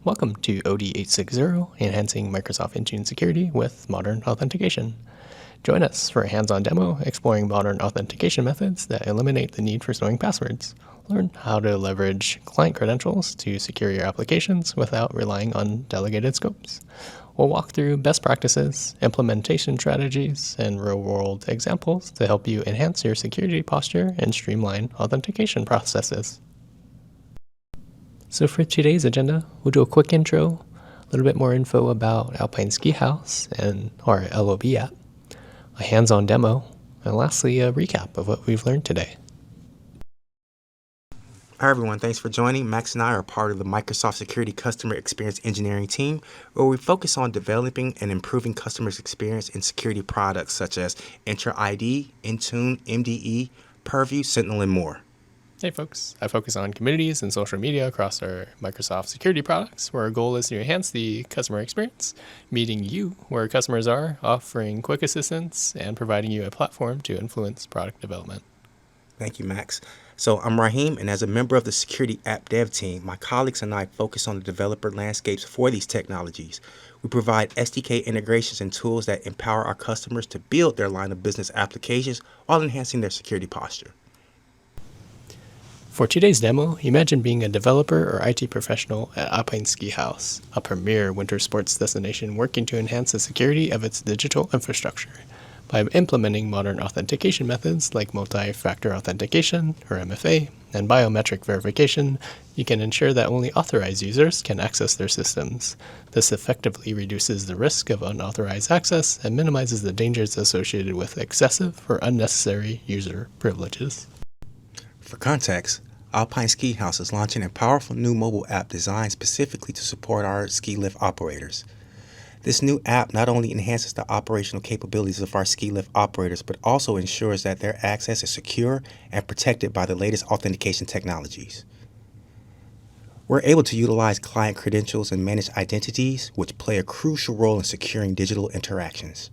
Welcome to OD860, Enhancing Microsoft Intune Security with Modern Authentication. Join us for a hands-on demo exploring modern authentication methods that eliminate the need for storing passwords. Learn how to leverage client credentials to secure your applications without relying on delegated scopes. We'll walk through best practices, implementation strategies, and real-world examples to help you enhance your security posture and streamline authentication processes. So for today's agenda, we'll do a quick intro, a little bit more info about Alpine Ski House and our LOB app, a hands-on demo, and lastly, a recap of what we've learned today. Hi everyone, thanks for joining. Max and I are part of the Microsoft Security Customer Experience Engineering team, where we focus on developing and improving customers' experience in security products such as Entra ID, Intune, MDE, Purview, Sentinel, and more. Hey folks, I focus on communities and social media across our Microsoft security products, where our goal is to enhance the customer experience, meeting you where customers are, offering quick assistance, and providing you a platform to influence product development. Thank you, Max. So I'm Raheem, and as a member of the Security App Dev team, my colleagues and I focus on the developer landscapes for these technologies. We provide SDK integrations and tools that empower our customers to build their line of business applications while enhancing their security posture. For today's demo, imagine being a developer or IT professional at Alpine Ski House, a premier winter sports destination working to enhance the security of its digital infrastructure. By implementing modern authentication methods like multi-factor authentication, or MFA, and biometric verification, you can ensure that only authorized users can access their systems. This effectively reduces the risk of unauthorized access and minimizes the dangers associated with excessive or unnecessary user privileges. For context, Alpine Ski House is launching a powerful new mobile app designed specifically to support our ski lift operators. This new app not only enhances the operational capabilities of our ski lift operators, but also ensures that their access is secure and protected by the latest authentication technologies. We're able to utilize client credentials and manage identities, which play a crucial role in securing digital interactions.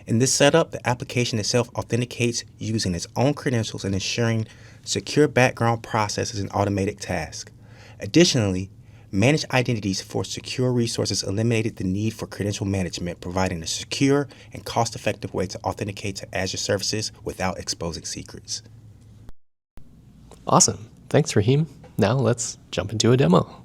In this setup, the application itself authenticates using its own credentials and ensuring secure background processes and automated tasks. Additionally, managed identities for secure resources eliminated the need for credential management, providing a secure and cost-effective way to authenticate to Azure services without exposing secrets. Awesome. Thanks, Raheem. Now let's jump into a demo.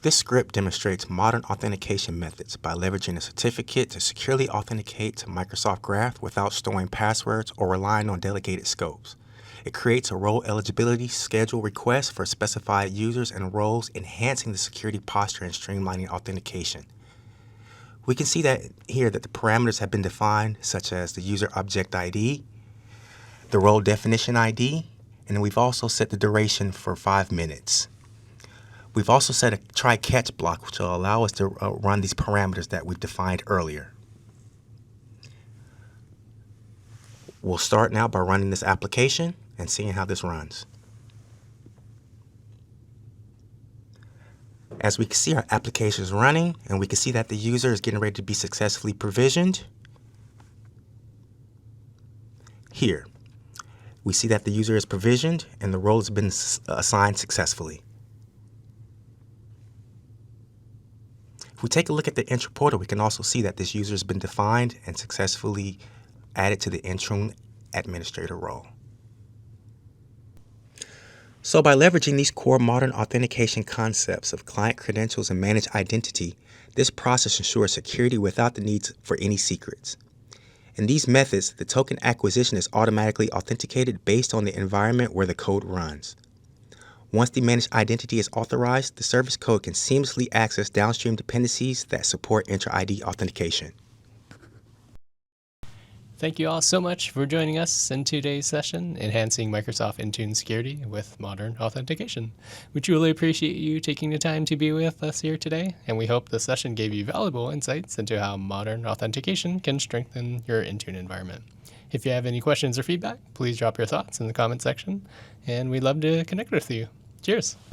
This script demonstrates modern authentication methods by leveraging a certificate to securely authenticate to Microsoft Graph without storing passwords or relying on delegated scopes. It creates a role eligibility schedule request for specified users and roles, enhancing the security posture and streamlining authentication. We can see that here that the parameters have been defined, such as the user object ID, the role definition ID, and we've also set the duration for 5 minutes. We've also set a try-catch block, which will allow us to run these parameters that we've defined earlier. We'll start now by running this application and seeing how this runs. As we can see, our application is running, and we can see that the user is getting ready to be successfully provisioned. Here, we see that the user is provisioned and the role has been assigned successfully. If we take a look at the Intune portal, we can also see that this user has been defined and successfully added to the Intune administrator role. So by leveraging these core modern authentication concepts of client credentials and managed identity, this process ensures security without the need for any secrets. In these methods, the token acquisition is automatically authenticated based on the environment where the code runs. Once the managed identity is authorized, the service code can seamlessly access downstream dependencies that support Entra ID authentication. Thank you all so much for joining us in today's session, Enhancing Microsoft Intune Security with Modern Authentication. We truly appreciate you taking the time to be with us here today, and we hope the session gave you valuable insights into how modern authentication can strengthen your Intune environment. If you have any questions or feedback, please drop your thoughts in the comment section, and we'd love to connect with you. Cheers!